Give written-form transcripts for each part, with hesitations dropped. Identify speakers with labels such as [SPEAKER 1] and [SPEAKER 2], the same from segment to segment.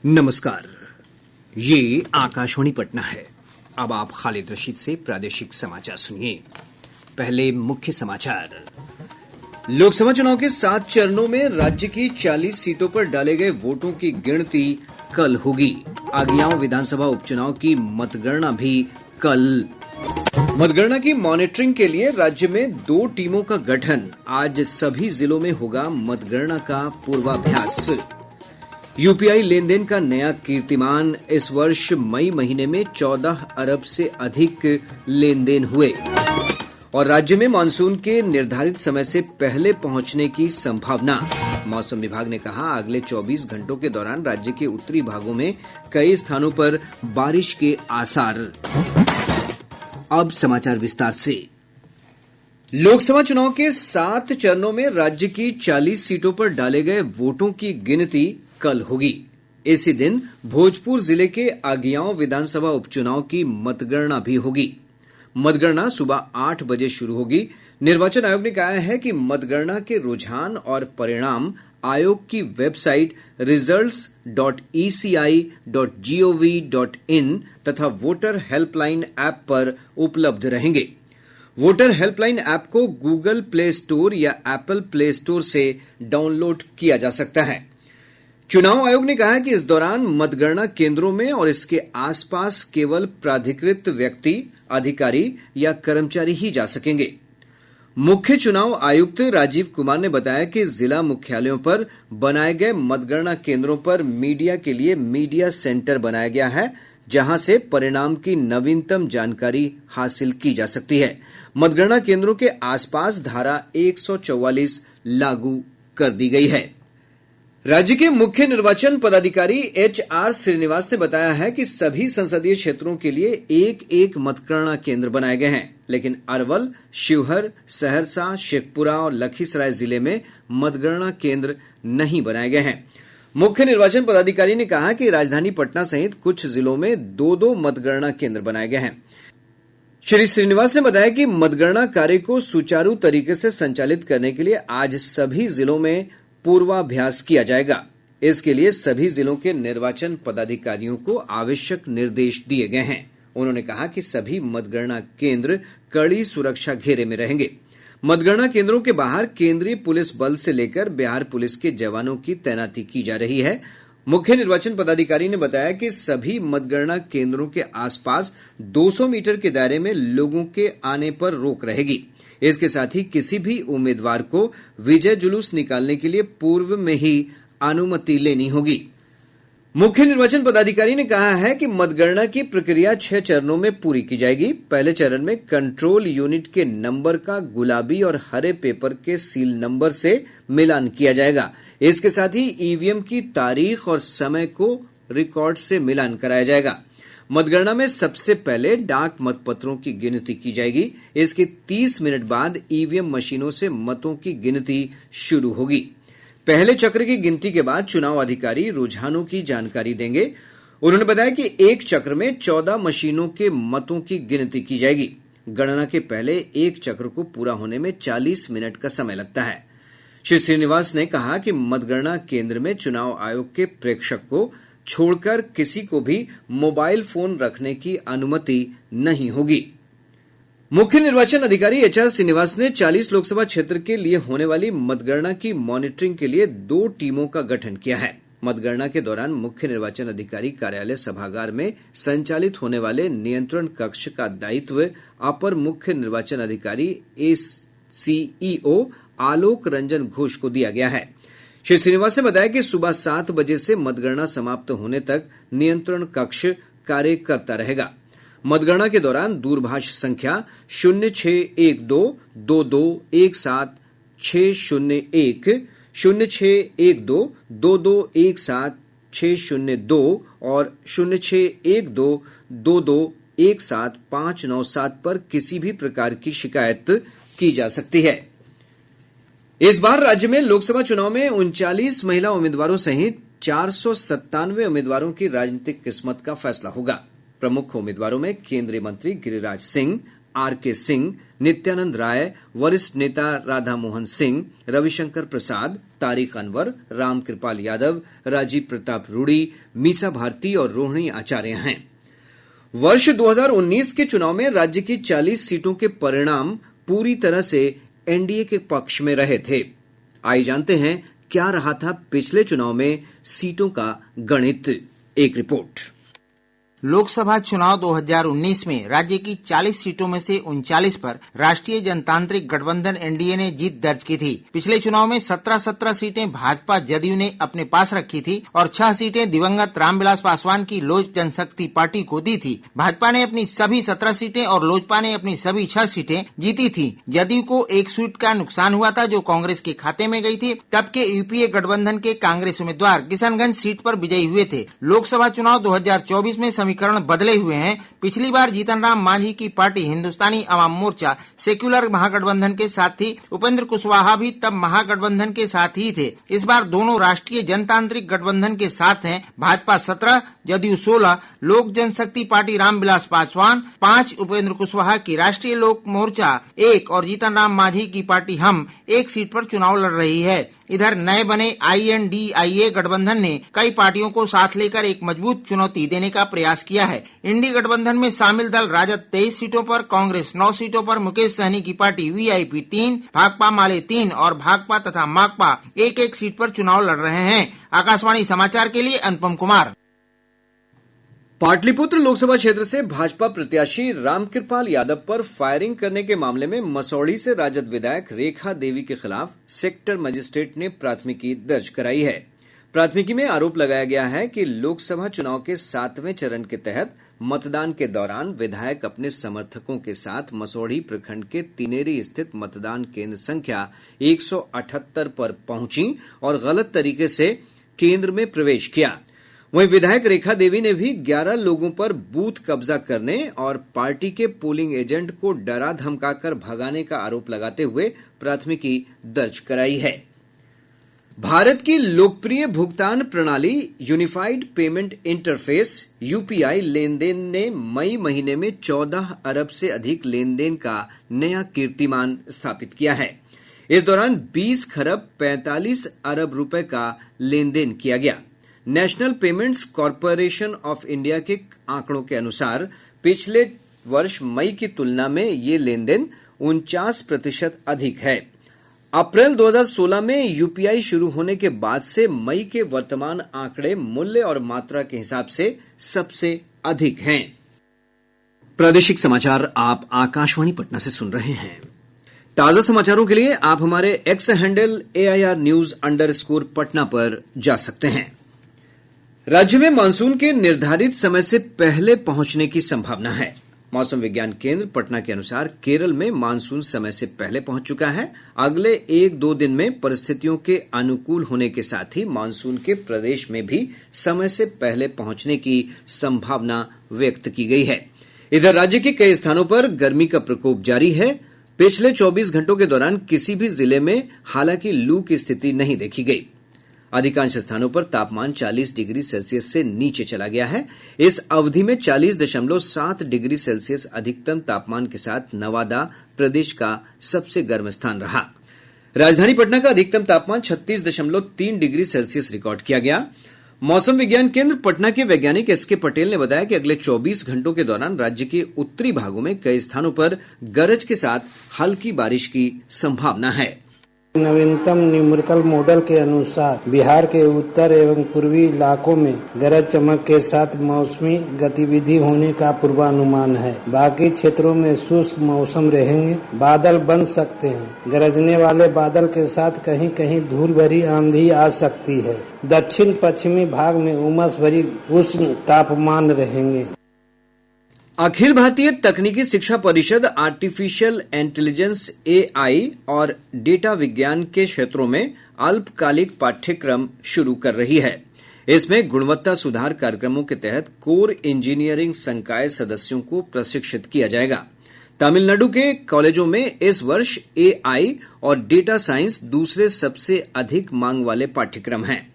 [SPEAKER 1] नमस्कार। ये आकाशवाणी पटना है। अब आप खालिद रशीद से प्रादेशिक समाचार सुनिए। पहले मुख्य समाचार। लोकसभा चुनाव के 7 चरणों में राज्य की 40 सीटों पर डाले गए वोटों की गिनती कल होगी। आगियाओं विधानसभा उपचुनाव की मतगणना भी कल। मतगणना की मॉनिटरिंग के लिए राज्य में 2 टीमों का गठन। आज सभी जिलों में होगा मतगणना का पूर्वाभ्यास। यूपीआई लेन देन का नया कीर्तिमान। इस वर्ष मई महीने में 14 अरब से अधिक लेन देन हुए। और राज्य में मानसून के निर्धारित समय से पहले पहुंचने की संभावना। मौसम विभाग ने कहा, अगले 24 घंटों के दौरान राज्य के उत्तरी भागों में कई स्थानों पर बारिश के आसार। अब समाचार विस्तार से। लोकसभा चुनाव के 7 चरणों में राज्य की 40 सीटों पर डाले गए वोटों की गिनती कल होगी। इसी दिन भोजपुर जिले के आगियाओं विधानसभा उपचुनाव की मतगणना भी होगी। मतगणना सुबह 8 बजे शुरू होगी। निर्वाचन आयोग ने कहा है कि मतगणना के रुझान और परिणाम आयोग की वेबसाइट results.eci.gov.in तथा वोटर हेल्पलाइन ऐप पर उपलब्ध रहेंगे। वोटर हेल्पलाइन ऐप को गूगल प्ले स्टोर या एप्पल प्ले स्टोर से डाउनलोड किया जा सकता है। चुनाव आयोग ने कहा है कि इस दौरान मतगणना केंद्रों में और इसके आसपास केवल प्राधिकृत व्यक्ति, अधिकारी या कर्मचारी ही जा सकेंगे। मुख्य चुनाव आयुक्त राजीव कुमार ने बताया कि जिला मुख्यालयों पर बनाए गए मतगणना केंद्रों पर मीडिया के लिए मीडिया सेंटर बनाया गया है, जहां से परिणाम की नवीनतम जानकारी हासिल की जा सकती है। मतगणना केंद्रों के आसपास धारा 144 लागू कर दी गई है। राज्य के मुख्य निर्वाचन पदाधिकारी HR श्रीनिवास ने बताया है कि सभी संसदीय क्षेत्रों के लिए एक मतगणना केंद्र बनाए गए हैं, लेकिन अरवल, शिवहर, सहरसा, शेखपुरा और लखीसराय जिले में मतगणना केंद्र नहीं बनाए गए हैं। मुख्य निर्वाचन पदाधिकारी ने कहा कि राजधानी पटना सहित कुछ जिलों में 2 मतगणना केंद्र बनाए गए हैं। श्री श्रीनिवास ने बताया कि मतगणना कार्य को सुचारू तरीके से संचालित करने के लिए आज सभी जिलों में पूर्वाभ्यास किया जाएगा। इसके लिए सभी जिलों के निर्वाचन पदाधिकारियों को आवश्यक निर्देश दिए गए हैं। उन्होंने कहा कि सभी मतगणना केंद्र कड़ी सुरक्षा घेरे में रहेंगे। मतगणना केंद्रों के बाहर केंद्रीय पुलिस बल से लेकर बिहार पुलिस के जवानों की तैनाती की जा रही है। मुख्य निर्वाचन पदाधिकारी ने बताया कि सभी मतगणना केंद्रों के आसपास 200 मीटर के दायरे में लोगों के आने पर रोक रहेगी। इसके साथ ही किसी भी उम्मीदवार को विजय जुलूस निकालने के लिए पूर्व में ही अनुमति लेनी होगी। मुख्य निर्वाचन पदाधिकारी ने कहा है कि मतगणना की प्रक्रिया 6 चरणों में पूरी की जाएगी। पहले चरण में कंट्रोल यूनिट के नंबर का गुलाबी और हरे पेपर के सील नंबर से मिलान किया जाएगा। इसके साथ ही ईवीएम की तारीख और समय को रिकॉर्ड से मिलान कराया जाएगा। मतगणना में सबसे पहले डाक मतपत्रों की गिनती की जाएगी। इसके 30 मिनट बाद ईवीएम मशीनों से मतों की गिनती शुरू होगी। पहले चक्र की गिनती के बाद चुनाव अधिकारी रुझानों की जानकारी देंगे। उन्होंने बताया कि एक चक्र में 14 मशीनों के मतों की गिनती की जाएगी। गणना के पहले एक चक्र को पूरा होने में 40 मिनट का समय लगता है। श्री श्रीनिवास ने कहा कि मतगणना केंद्र में चुनाव आयोग के प्रेक्षक को छोड़कर किसी को भी मोबाइल फोन रखने की अनुमति नहीं होगी। मुख्य निर्वाचन अधिकारी HR श्रीनिवास ने 40 लोकसभा क्षेत्र के लिए होने वाली मतगणना की मॉनिटरिंग के लिए 2 टीमों का गठन किया है। मतगणना के दौरान मुख्य निर्वाचन अधिकारी कार्यालय सभागार में संचालित होने वाले नियंत्रण कक्ष का दायित्व अपर मुख्य निर्वाचन अधिकारी CEO आलोक रंजन घोष को दिया गया है। श्री श्रीनिवास ने बताया कि सुबह 7 बजे से मतगणना समाप्त होने तक नियंत्रण कक्ष कार्य करता रहेगा। मतगणना के दौरान दूरभाष संख्या 0612221760 0612221760 और 0612221759 पर किसी भी प्रकार की शिकायत की जा सकती है। इस बार राज्य में लोकसभा चुनाव में 39 महिला उम्मीदवारों सहित 497 उम्मीदवारों की राजनीतिक किस्मत का फैसला होगा। प्रमुख उम्मीदवारों में केंद्रीय मंत्री गिरिराज सिंह, आर.के. सिंह, नित्यानंद राय, वरिष्ठ नेता राधा मोहन सिंह, रविशंकर प्रसाद, तारिक अनवर, रामकृपाल यादव, राजीव प्रताप रूडी, मीसा भारती और रोहिणी आचार्य हैं। वर्ष 2019 के चुनाव में राज्य की 40 सीटों के परिणाम पूरी तरह से एनडीए के पक्ष में रहे थे। आइए जानते हैं क्या रहा था पिछले चुनाव में सीटों का गणित। एक रिपोर्ट।
[SPEAKER 2] लोकसभा चुनाव 2019 में राज्य की 40 सीटों में से 39 पर राष्ट्रीय जनतांत्रिक गठबंधन एनडीए ने जीत दर्ज की थी। पिछले चुनाव में 17 सीटें भाजपा जदयू ने अपने पास रखी थी और 6 सीटें दिवंगत रामविलास पासवान की लोक जनशक्ति पार्टी को दी थी। भाजपा ने अपनी सभी 17 सीटें और लोजपा ने अपनी सभी 6 सीटें जीती थी। जदयू को एक सीट का नुकसान हुआ था जो कांग्रेस के खाते में गई थी। तब के यूपीए गठबंधन के कांग्रेस उम्मीदवार किशनगंज सीट पर विजयी हुए थे। लोकसभा चुनाव 2024 में समीकरण बदले हुए हैं। पिछली बार जीतन राम मांझी की पार्टी हिंदुस्तानी अवाम मोर्चा सेक्युलर महागठबंधन के साथ थी। उपेंद्र कुशवाहा भी तब महागठबंधन के साथ ही थे। इस बार दोनों राष्ट्रीय जनतांत्रिक गठबंधन के साथ हैं। भाजपा 17, जदयू 16, लोक जनशक्ति पार्टी रामविलास पासवान 5, उपेंद्र कुशवाहा की राष्ट्रीय लोक मोर्चा 1 और जीतन राम मांझी की पार्टी हम 1 सीट पर चुनाव लड़ रही है। इधर नए बने INDIA गठबंधन ने कई पार्टियों को साथ लेकर एक मजबूत चुनौती देने का प्रयास किया है। इंडी गठबंधन में शामिल दल राजद 23 सीटों पर, कांग्रेस 9 सीटों पर, मुकेश सहनी की पार्टी VIP 3, भाकपा माले 3 और भाकपा तथा माकपा 1-1 सीट पर चुनाव लड़ रहे हैं। आकाशवाणी समाचार के लिए अनुपम कुमार।
[SPEAKER 1] पाटलिपुत्र लोकसभा क्षेत्र से भाजपा प्रत्याशी रामकृपाल यादव पर फायरिंग करने के मामले में मसौढ़ी से राजद विधायक रेखा देवी के खिलाफ सेक्टर मजिस्ट्रेट ने प्राथमिकी दर्ज कराई है। प्राथमिकी में आरोप लगाया गया है कि लोकसभा चुनाव के 7वें चरण के तहत मतदान के दौरान विधायक अपने समर्थकों के साथ मसौढ़ी प्रखंड के तिनेरी स्थित मतदान केंद्र संख्या 178 पर पहुंची और गलत तरीके से केंद्र में प्रवेश किया। वहीं विधायक रेखा देवी ने भी 11 लोगों पर बूथ कब्जा करने और पार्टी के पोलिंग एजेंट को डरा धमकाकर भगाने का आरोप लगाते हुए प्राथमिकी दर्ज कराई है। भारत की लोकप्रिय भुगतान प्रणाली यूनिफाइड पेमेंट इंटरफेस UPI लेनदेन ने मई महीने में 14 अरब से अधिक लेनदेन का नया कीर्तिमान स्थापित किया है। इस दौरान 20 खरब 45 अरब रुपए का लेनदेन किया गया। National payments corporation of India के आंकड़ों के अनुसार पिछले वर्ष मई की तुलना में ये लेनदेन 49% अधिक है। अप्रैल 2016 में UPI शुरू होने के बाद से मई के वर्तमान आंकड़े मूल्य और मात्रा के हिसाब से सबसे अधिक हैं। प्रादेशिक समाचार आप आकाशवाणी पटना से सुन रहे हैं। ताजा समाचारों के लिए आप हमारे X हैंडल AIR_News_ पर जा सकते हैं। राज्य में मानसून के निर्धारित समय से पहले पहुंचने की संभावना है। मौसम विज्ञान केंद्र पटना के अनुसार केरल में मानसून समय से पहले पहुंच चुका है। अगले 1-2 दिन में परिस्थितियों के अनुकूल होने के साथ ही मानसून के प्रदेश में भी समय से पहले पहुंचने की संभावना व्यक्त की गई है। इधर राज्य के कई स्थानों पर गर्मी का प्रकोप जारी है। पिछले 24 घंटों के दौरान किसी भी जिले में हालांकि लू की स्थिति नहीं देखी गई। अधिकांश स्थानों पर तापमान 40 डिग्री सेल्सियस से नीचे चला गया है। इस अवधि में 40.7 डिग्री सेल्सियस अधिकतम तापमान के साथ नवादा प्रदेश का सबसे गर्म स्थान रहा। राजधानी पटना का अधिकतम तापमान 36.3 डिग्री सेल्सियस रिकॉर्ड किया गया। मौसम विज्ञान केंद्र पटना के वैज्ञानिक SK पटेल ने बताया कि अगले 24 घंटों के दौरान राज्य के उत्तरी भागों में कई स्थानों पर गरज के साथ हल्की बारिश की संभावना है।
[SPEAKER 3] नवीनतम न्यूमेरिकल मॉडल के अनुसार बिहार के उत्तर एवं पूर्वी इलाकों में गरज चमक के साथ मौसमी गतिविधि होने का पूर्वानुमान है। बाकी क्षेत्रों में शुष्क मौसम रहेंगे। बादल बन सकते हैं। गरजने वाले बादल के साथ कहीं कहीं धूल भरी आंधी आ सकती है। दक्षिण पश्चिमी भाग में उमस भरी उष्ण तापमान रहेंगे।
[SPEAKER 1] अखिल भारतीय तकनीकी शिक्षा परिषद आर्टिफिशियल इंटेलिजेंस AI और डेटा विज्ञान के क्षेत्रों में अल्पकालिक पाठ्यक्रम शुरू कर रही है। इसमें गुणवत्ता सुधार कार्यक्रमों के तहत कोर इंजीनियरिंग संकाय सदस्यों को प्रशिक्षित किया जाएगा। तमिलनाडु के कॉलेजों में इस वर्ष AI और डेटा साइंस दूसरे सबसे अधिक मांग वाले पाठ्यक्रम हैं।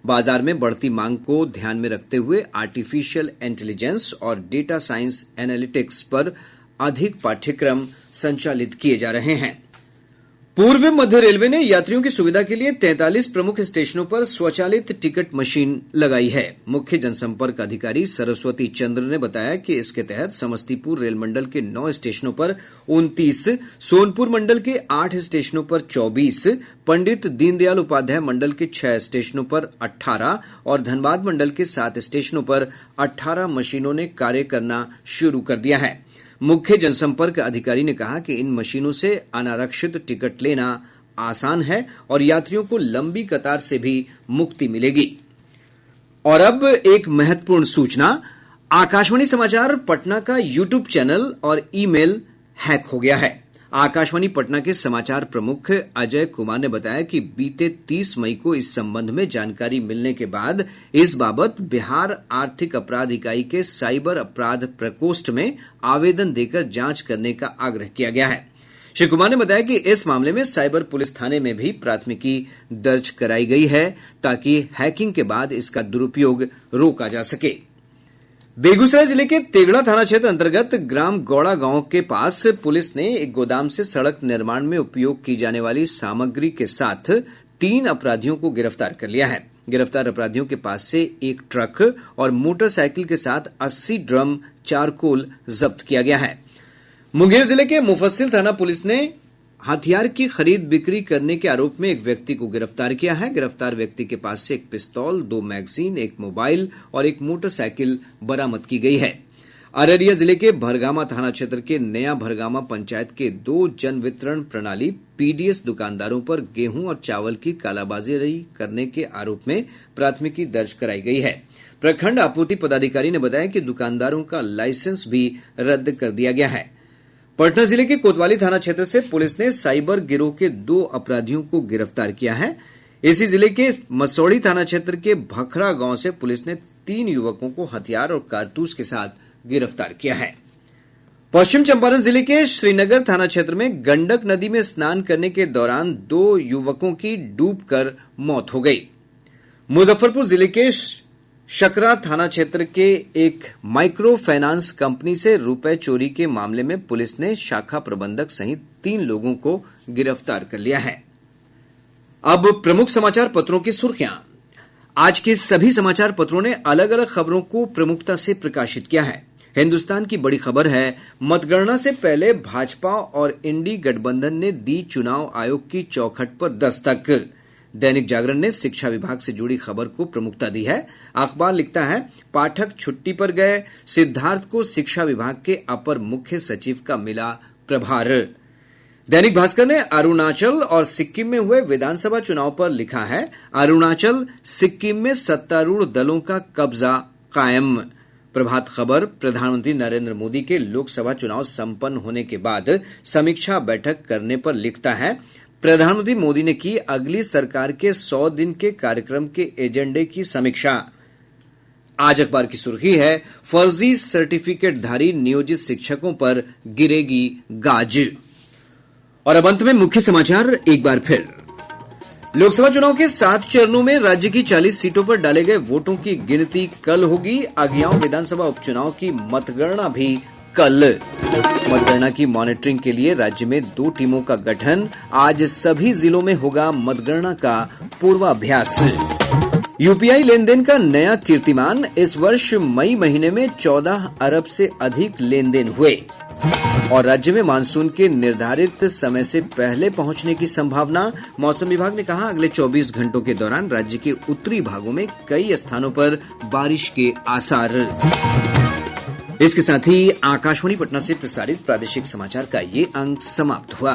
[SPEAKER 1] बाजार में बढ़ती मांग को ध्यान में रखते हुए आर्टिफिशियल इंटेलिजेंस और डेटा साइंस एनालिटिक्स पर अधिक पाठ्यक्रम संचालित किए जा रहे हैं। पूर्व मध्य रेलवे ने यात्रियों की सुविधा के लिए 43 प्रमुख स्टेशनों पर स्वचालित टिकट मशीन लगाई है। मुख्य जनसंपर्क अधिकारी सरस्वती चंद्र ने बताया कि इसके तहत समस्तीपुर रेल मंडल के 9 स्टेशनों पर 29, सोनपुर मंडल के 8 स्टेशनों पर 24, पंडित दीनदयाल उपाध्याय मंडल के 6 स्टेशनों पर 18 और धनबाद मंडल के 7 स्टेशनों पर 18 मशीनों ने कार्य करना शुरू कर दिया है। मुख्य जनसंपर्क अधिकारी ने कहा कि इन मशीनों से अनारक्षित टिकट लेना आसान है और यात्रियों को लंबी कतार से भी मुक्ति मिलेगी। और अब एक महत्वपूर्ण सूचना, आकाशवाणी समाचार पटना का यूट्यूब चैनल और ईमेल हैक हो गया है। आकाशवाणी पटना के समाचार प्रमुख अजय कुमार ने बताया कि बीते 30 मई को इस संबंध में जानकारी मिलने के बाद इस बाबत बिहार आर्थिक अपराध इकाई के साइबर अपराध प्रकोष्ठ में आवेदन देकर जांच करने का आग्रह किया गया है। श्री कुमार ने बताया कि इस मामले में साइबर पुलिस थाने में भी प्राथमिकी दर्ज कराई गई है ताकि हैकिंग के बाद इसका दुरुपयोग रोका जा सके। बेगूसराय जिले के तेगड़ा थाना क्षेत्र अंतर्गत ग्राम गौड़ा गांव के पास पुलिस ने एक गोदाम से सड़क निर्माण में उपयोग की जाने वाली सामग्री के साथ 3 अपराधियों को गिरफ्तार कर लिया है। गिरफ्तार अपराधियों के पास से एक ट्रक और मोटरसाइकिल के साथ 80 ड्रम चारकोल जब्त किया गया है। मुंगेर जिले के मुफस्सिल थाना पुलिस ने हथियार की खरीद बिक्री करने के आरोप में एक व्यक्ति को गिरफ्तार किया है। गिरफ्तार व्यक्ति के पास से एक पिस्तौल, 2 मैगजीन, एक मोबाइल और एक मोटरसाइकिल बरामद की गई है। अररिया जिले के भरगामा थाना क्षेत्र के नया भरगामा पंचायत के 2 जन वितरण प्रणाली पीडीएस दुकानदारों पर गेहूं और चावल की कालाबाजारी करने के आरोप में प्राथमिकी दर्ज कराई गई है। प्रखंड आपूर्ति पदाधिकारी ने बताया कि दुकानदारों का लाइसेंस भी रद्द कर दिया गया है। पटना जिले के कोतवाली थाना क्षेत्र से पुलिस ने साइबर गिरोह के 2 अपराधियों को गिरफ्तार किया है। इसी जिले के मसौड़ी थाना क्षेत्र के भखरा गांव से पुलिस ने 3 युवकों को हथियार और कारतूस के साथ गिरफ्तार किया है। पश्चिम चंपारण जिले के श्रीनगर थाना क्षेत्र में गंडक नदी में स्नान करने के दौरान 2 युवकों की डूबकर मौत हो गई। मुजफ्फरपुर जिले के शकरा थाना क्षेत्र के एक माइक्रो फाइनेंस कंपनी से रुपए चोरी के मामले में पुलिस ने शाखा प्रबंधक सहित 3 लोगों को गिरफ्तार कर लिया है। अब प्रमुख समाचार पत्रों की सुर्खियां। आज के सभी समाचार पत्रों ने अलग अलग खबरों को प्रमुखता से प्रकाशित किया है। हिन्दुस्तान की बड़ी खबर है, मतगणना से पहले भाजपा और इंडी गठबंधन ने दी चुनाव आयोग की चौखट पर दस्तक। दैनिक जागरण ने शिक्षा विभाग से जुड़ी खबर को प्रमुखता दी है। अखबार लिखता है, पाठक छुट्टी पर गए, सिद्धार्थ को शिक्षा विभाग के अपर मुख्य सचिव का मिला प्रभार। दैनिक भास्कर ने अरुणाचल और सिक्किम में हुए विधानसभा चुनाव पर लिखा है, अरुणाचल सिक्किम में सत्तारूढ़ दलों का कब्जा कायम। प्रभात खबर प्रधानमंत्री नरेंद्र मोदी के लोकसभा चुनाव संपन्न होने के बाद समीक्षा बैठक करने पर लिखता है, प्रधानमंत्री मोदी ने की अगली सरकार के 100 दिन के कार्यक्रम के एजेंडे की समीक्षा। आज अखबार की सुर्खी है, फर्जी सर्टिफिकेटधारी नियोजित शिक्षकों पर गिरेगी गाज। और अब अंत में मुख्य समाचार एक बार फिर। लोकसभा चुनाव के 7 चरणों में राज्य की 40 सीटों पर डाले गए वोटों की गिनती कल होगी। अगियाओं विधानसभा उपचुनाव की मतगणना भी कल। मतगणना की मॉनिटरिंग के लिए राज्य में 2 टीमों का गठन। आज सभी जिलों में होगा मतगणना का पूर्वाभ्यास। यूपीआई लेन देन का नया कीर्तिमान, इस वर्ष मई महीने में 14 अरब से अधिक लेन देन हुए। और राज्य में मानसून के निर्धारित समय से पहले पहुंचने की संभावना। मौसम विभाग ने कहा, अगले 24 घंटों के दौरान राज्य के उत्तरी भागों में कई स्थानों पर बारिश के आसार। इसके साथ ही आकाशवाणी पटना से प्रसारित प्रादेशिक समाचार का ये अंक समाप्त हुआ।